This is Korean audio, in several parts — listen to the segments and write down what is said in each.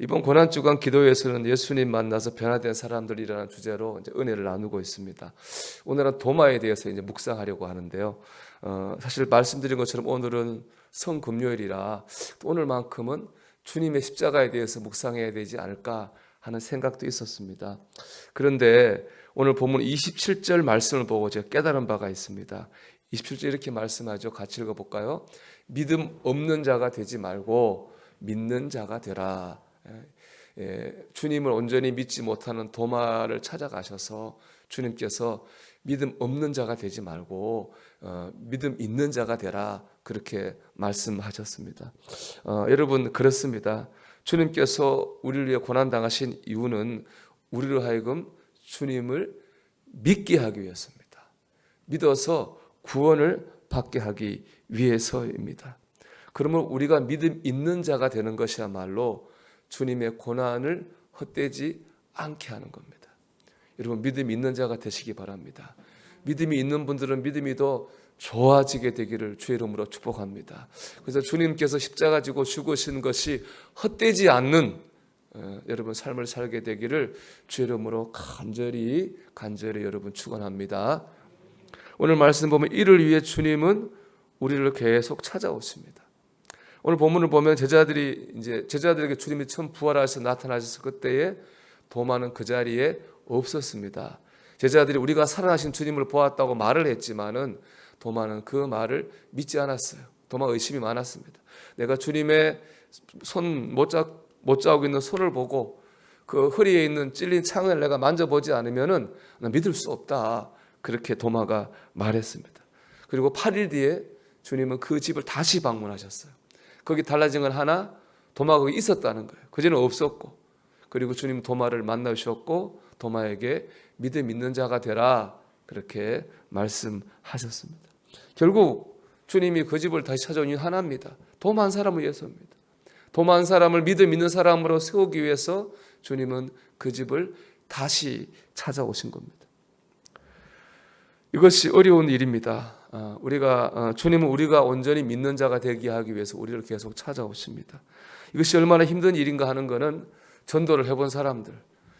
이번 고난주간 기도회에서는 예수님 만나서 변화된 사람들이라는 주제로 이제 은혜를 나누고 있습니다. 오늘은 도마에 대해서 이제 묵상하려고 하는데요. 사실 말씀드린 것처럼 오늘은 성금요일이라 오늘만큼은 주님의 십자가에 대해서 묵상해야 되지 않을까 하는 생각도 있었습니다. 그런데 오늘 본문 27절 말씀을 보고 제가 깨달은 바가 있습니다. 27절 이렇게 말씀하죠. 같이 읽어볼까요? 믿음 없는 자가 되지 말고 믿는 자가 되라. 주님을 온전히 믿지 못하는 도마를 찾아가셔서 주님께서 믿음 없는 자가 되지 말고 믿음 있는 자가 되라, 그렇게 말씀하셨습니다. 여러분, 그렇습니다. 주님께서 우리를 위해 고난당하신 이유는 우리로 하여금 주님을 믿게 하기 위해서입니다. 믿어서 구원을 받게 하기 위해서입니다. 그러면 우리가 믿음 있는 자가 되는 것이야말로 주님의 고난을 헛되지 않게 하는 겁니다. 여러분, 믿음 있는 자가 되시기 바랍니다. 믿음이 있는 분들은 믿음이 더 좋아지게 되기를 주의 이름으로 축복합니다. 그래서 주님께서 십자가 지고 죽으신 것이 헛되지 않는 여러분 삶을 살게 되기를 주의 이름으로 간절히 여러분 축원합니다. 오늘 말씀 보면 이를 위해 주님은 우리를 계속 찾아오십니다. 오늘 본문을 보면 제자들에게 주님이 처음 부활하셔서 나타나셔서 그때에 도마는 그 자리에 없었습니다. 제자들이 우리가 살아나신 주님을 보았다고 말을 했지만은 도마는 그 말을 믿지 않았어요. 도마 의심이 많았습니다. 내가 주님의 손 못 잡고 있는 손을 보고 그 허리에 있는 찔린 창을 내가 만져보지 않으면은 난 믿을 수 없다, 그렇게 도마가 말했습니다. 그리고 8일 뒤에 주님은 그 집을 다시 방문하셨어요. 거기 달라진 건 하나, 도마가 거기 있었다는 거예요. 그전에 없었고, 그리고 주님 도마를 만나주셨고 도마에게 믿음 있는 자가 되라, 그렇게 말씀하셨습니다. 결국 주님이 그 집을 다시 찾아온 이유 하나입니다. 도마 한 사람을 위해서입니다. 도마 한 사람을 믿음 있는 사람으로 세우기 위해서 주님은 그 집을 다시 찾아오신 겁니다. 이것이 어려운 일입니다. 주님은 우리가 온전히 믿는 자가 되게 하기 위해서 우리를 계속 찾아오십니다. 이것이 얼마나 힘든 일인가 하는 것은 전도를 해본 사람들,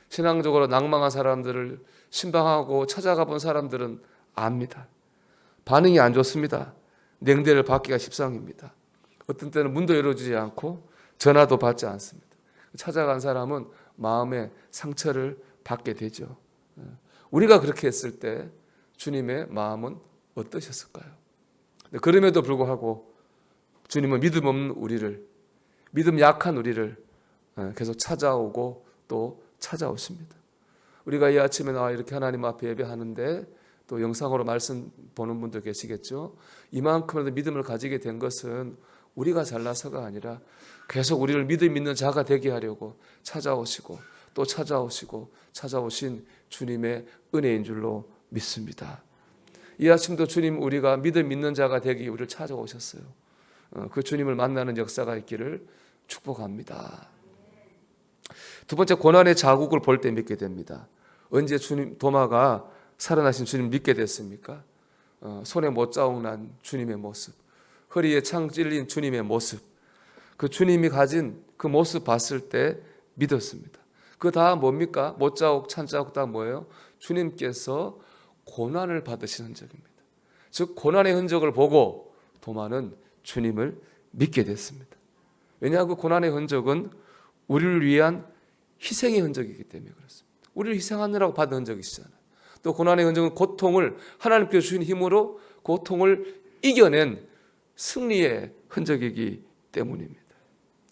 신앙적으로 낭망한 사람들을 신방하고 찾아가 본 사람들은 압니다. 반응이 안 좋습니다. 냉대를 받기가 십상입니다. 어떤 때는 문도 열어주지 않고 전화도 받지 않습니다. 찾아간 사람은 마음의 상처를 받게 되죠. 우리가 그렇게 했을 때 주님의 마음은 어떠셨을까요? 그럼에도 불구하고 주님은 믿음 없는 우리를, 믿음 약한 우리를 계속 찾아오고 또 찾아오십니다. 우리가 이 아침에 나와 이렇게 하나님 앞에 예배하는데 또 영상으로 말씀 보는 분도 계시겠죠. 이만큼이라도 믿음을 가지게 된 것은 우리가 잘나서가 아니라 계속 우리를 믿음 있는 자가 되게 하려고 찾아오시고 또 찾아오신 주님의 은혜인 줄로 믿습니다. 이 아침도 주님, 우리가 믿음 있는 자가 되기 우리를 찾아오셨어요. 그 주님을 만나는 역사가 있기를 축복합니다. 두 번째, 고난의 자국을 볼 때 믿게 됩니다. 언제 도마가 살아나신 주님 믿게 됐습니까? 손에 못자국 난 주님의 모습, 허리에 창 찔린 주님의 모습, 그 주님이 가진 그 모습 봤을 때 믿었습니다. 그 다음 뭡니까? 못자국, 찬자국 다 뭐예요? 주님께서 고난을 받으신 흔적입니다. 즉 고난의 흔적을 보고 도마는 주님을 믿게 됐습니다. 왜냐하면 그 고난의 흔적은 우리를 위한 희생의 흔적이기 때문에 그렇습니다. 우리를 희생하느라고 받은 흔적이시잖아요. 또 고난의 흔적은 고통을 하나님께서 주신 힘으로 고통을 이겨낸 승리의 흔적이기 때문입니다.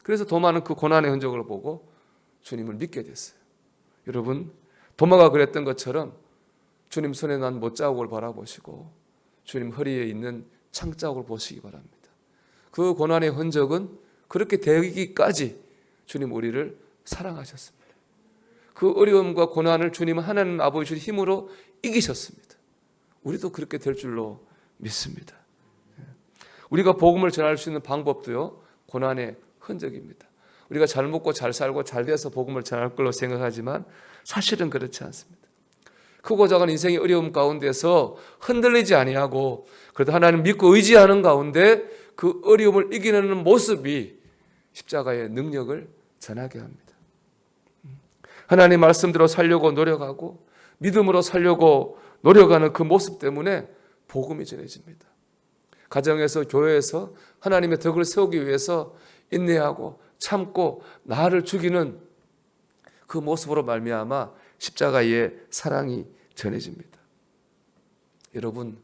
그래서 도마는 그 고난의 흔적을 보고 주님을 믿게 됐어요. 여러분, 도마가 그랬던 것처럼 주님 손에 난 못자국을 바라보시고 주님 허리에 있는 창자국을 보시기 바랍니다. 그 고난의 흔적은 그렇게 되기까지 주님 우리를 사랑하셨습니다. 그 어려움과 고난을 주님은 하나님 아버지 주신 힘으로 이기셨습니다. 우리도 그렇게 될 줄로 믿습니다. 우리가 복음을 전할 수 있는 방법도요, 고난의 흔적입니다. 우리가 잘 먹고 잘 살고 잘 돼서 복음을 전할 걸로 생각하지만 사실은 그렇지 않습니다. 크고 작은 인생의 어려움 가운데서 흔들리지 아니하고 그래도 하나님 믿고 의지하는 가운데 그 어려움을 이기는 모습이 십자가의 능력을 전하게 합니다. 하나님 말씀대로 살려고 노력하고 믿음으로 살려고 노력하는 그 모습 때문에 복음이 전해집니다. 가정에서 교회에서 하나님의 덕을 세우기 위해서 인내하고 참고 나를 죽이는 그 모습으로 말미암아 십자가의 사랑이 전해집니다. 여러분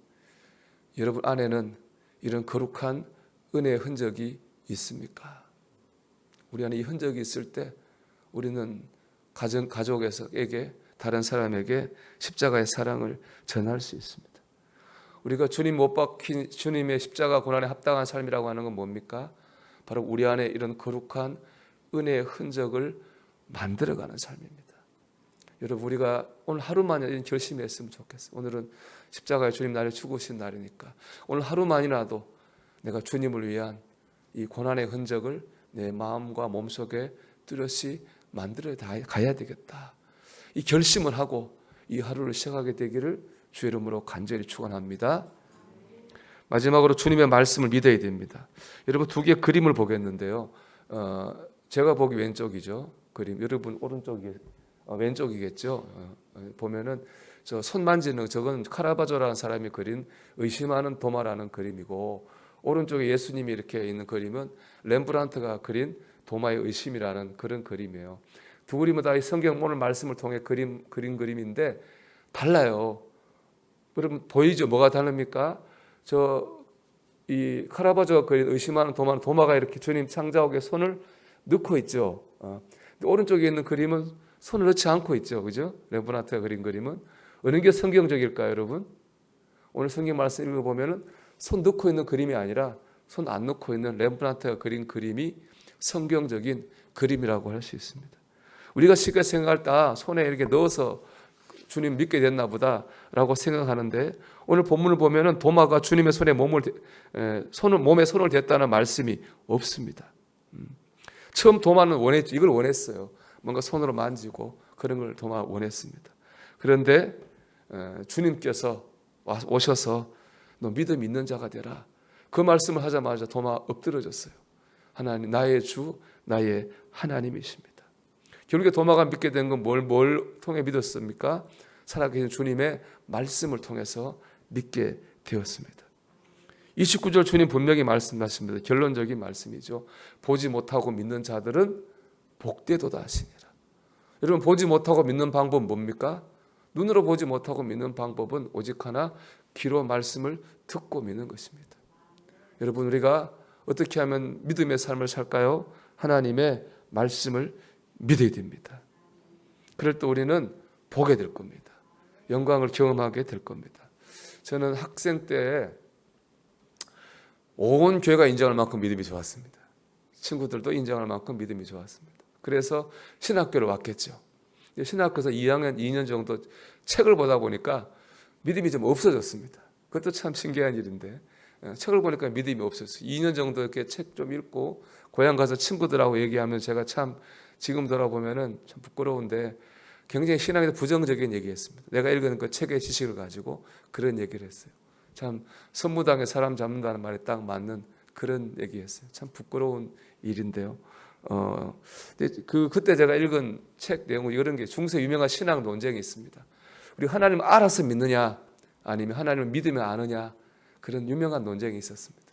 안에는 이런 거룩한 은혜의 흔적이 있습니까? 우리 안에 이 흔적이 있을 때 우리는 가족에게 다른 사람에게 십자가의 사랑을 전할 수 있습니다. 우리가 주님 못 박힌 주님의 십자가 고난에 합당한 삶이라고 하는 건 뭡니까? 바로 우리 안에 이런 거룩한 은혜의 흔적을 만들어가는 삶입니다. 여러분 우리가 오늘 하루만이라도 결심했으면 좋겠어요. 오늘은 십자가에 주님 나를 죽으신 날이니까 오늘 하루만이라도 내가 주님을 위한 이 고난의 흔적을 내 마음과 몸속에 뚜렷이 만들어 가야 되겠다. 이 결심을 하고 이 하루를 시작하게 되기를 주 이름으로 간절히 축원합니다. 마지막으로 주님의 말씀을 믿어야 됩니다. 여러분 두 개의 그림을 보겠는데요. 제가 보기 왼쪽이죠. 그림. 여러분 오른쪽이 왼쪽이겠죠. 보면은 저 손 만지는 저건 카라바조라는 사람이 그린 의심하는 도마라는 그림이고 오른쪽에 예수님이 이렇게 있는 그림은 렘브란트가 그린 도마의 의심이라는 그런 그림이에요. 두 그림은 다 이 성경 오늘 말씀을 통해 그린 그림인데 달라요. 여러분 보이죠? 뭐가 다릅니까? 이 카라바조가 그린 의심하는 도마가 이렇게 주님 창자옥에 손을 넣고 있죠. 오른쪽에 있는 그림은 손을 넣지 않고 있죠. 그죠? 렘브란트가 그린 그림은 어느 게 성경적일까요, 여러분? 오늘 성경 말씀 읽어보면은 손 넣고 있는 그림이 아니라 손 안 넣고 있는 렘브란트가 그린 그림이 성경적인 그림이라고 할 수 있습니다. 우리가 쉽게 생각할 때 손에 이렇게 넣어서 주님 믿게 됐나 보다라고 생각하는데 오늘 본문을 보면은 도마가 주님의 몸에 손을 댔다는 말씀이 없습니다. 처음 도마는 이걸 원했어요. 뭔가 손으로 만지고 그런 걸 도마 원했습니다. 그런데 주님께서 오셔서 너 믿음 있는 자가 되라. 그 말씀을 하자마자 도마 엎드러졌어요. 하나님 나의 주 나의 하나님이십니다. 결국에 도마가 믿게 된 건 뭘 통해 믿었습니까? 살아계신 주님의 말씀을 통해서 믿게 되었습니다. 29절 주님 분명히 말씀하십니다. 결론적인 말씀이죠. 보지 못하고 믿는 자들은 복되도다 하시니라. 여러분 보지 못하고 믿는 방법은 뭡니까? 눈으로 보지 못하고 믿는 방법은 오직 하나 귀로 말씀을 듣고 믿는 것입니다. 여러분 우리가 어떻게 하면 믿음의 삶을 살까요? 하나님의 말씀을 믿어야 됩니다. 그럴 때 우리는 보게 될 겁니다. 영광을 경험하게 될 겁니다. 저는 학생 때 온 교회가 인정할 만큼 믿음이 좋았습니다. 친구들도 인정할 만큼 믿음이 좋았습니다. 그래서 신학교를 왔겠죠. 신학교에서 2년 정도 책을 보다 보니까 믿음이 좀 없어졌습니다. 그것도 참 신기한 일인데 책을 보니까 믿음이 없었어요. 2년 정도 이렇게 책 좀 읽고 고향 가서 친구들하고 얘기하면 제가 참 지금 돌아보면은 참 부끄러운데 굉장히 신앙에 대해 부정적인 얘기했습니다. 내가 읽은 그 책의 지식을 가지고 그런 얘기를 했어요. 참 선무당에 사람 잡는다는 말에 딱 맞는 그런 얘기했어요. 참 부끄러운 일인데요. 그때 제가 읽은 책 내용 이런 게 중세 유명한 신학 논쟁이 있습니다. 우리 하나님을 알아서 믿느냐 아니면 하나님을 믿으면 아느냐 그런 유명한 논쟁이 있었습니다.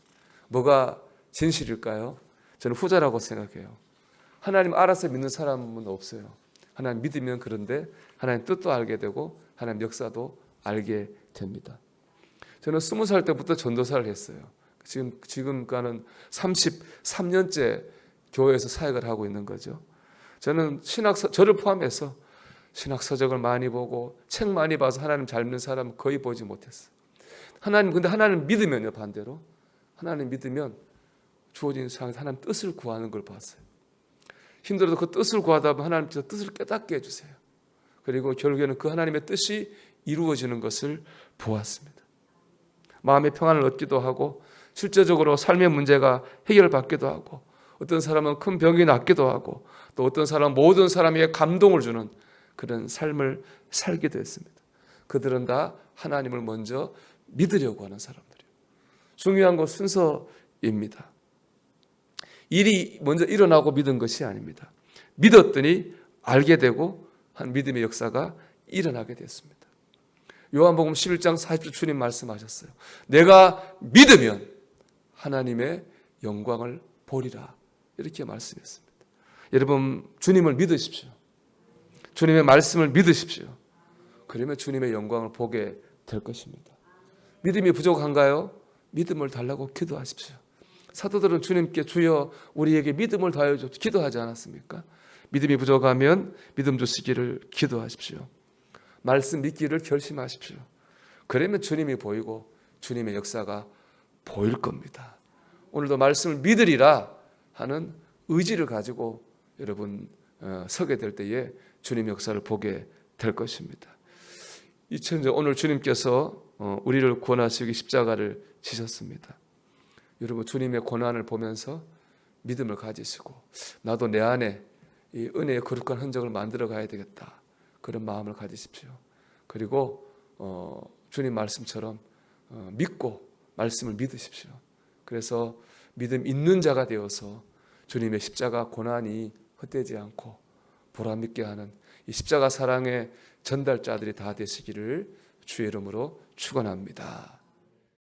뭐가 진실일까요? 저는 후자라고 생각해요. 하나님 알아서 믿는 사람은 없어요. 하나님 믿으면 그런데 하나님 뜻도 알게 되고 하나님 역사도 알게 됩니다. 저는 20살 때부터 전도사를 했어요. 지금까지는 33년째 교회에서 사역을 하고 있는 거죠. 저는 저를 포함해서 신학 서적을 많이 보고 책 많이 봐서 하나님 잘 믿는 사람 거의 보지 못했어요. 근데 하나님 믿으면요, 반대로 하나님 믿으면 주어진 상황에서 하나님 뜻을 구하는 걸 봤어요. 힘들어도 그 뜻을 구하다 보면 하나님께서 뜻을 깨닫게 해주세요. 그리고 결국에는 그 하나님의 뜻이 이루어지는 것을 보았습니다. 마음의 평안을 얻기도 하고 실제적으로 삶의 문제가 해결받기도 하고 어떤 사람은 큰 병이 낫기도 하고 또 어떤 사람은 모든 사람에게 감동을 주는 그런 삶을 살기도 했습니다. 그들은 다 하나님을 먼저 믿으려고 하는 사람들이에요. 중요한 건 순서입니다. 일이 먼저 일어나고 믿은 것이 아닙니다. 믿었더니 알게 되고 한 믿음의 역사가 일어나게 됐습니다. 요한복음 11장 40절 주님 말씀하셨어요. 내가 믿으면 하나님의 영광을 보리라. 이렇게 말씀했습니다. 여러분, 주님을 믿으십시오. 주님의 말씀을 믿으십시오. 그러면 주님의 영광을 보게 될 것입니다. 믿음이 부족한가요? 믿음을 달라고 기도하십시오. 사도들은 주님께 주여 우리에게 믿음을 더하여 기도하지 않았습니까? 믿음이 부족하면 믿음 주시기를 기도하십시오. 말씀 믿기를 결심하십시오. 그러면 주님이 보이고 주님의 역사가 보일 겁니다. 오늘도 말씀을 믿으리라 하는 의지를 가지고 여러분 서게 될 때에 주님의 역사를 보게 될 것입니다. 오늘 주님께서 우리를 구원하시기 십자가를 지셨습니다. 여러분, 주님의 고난을 보면서 믿음을 가지시고 나도 내 안에 이 은혜의 거룩한 흔적을 만들어 가야 되겠다, 그런 마음을 가지십시오. 그리고 주님 말씀처럼 믿고 말씀을 믿으십시오. 그래서 믿음 있는 자가 되어서 주님의 십자가 고난이 헛되지 않고 보람있게 하는 이 십자가 사랑의 전달자들이 다 되시기를 주의 이름으로 축원합니다.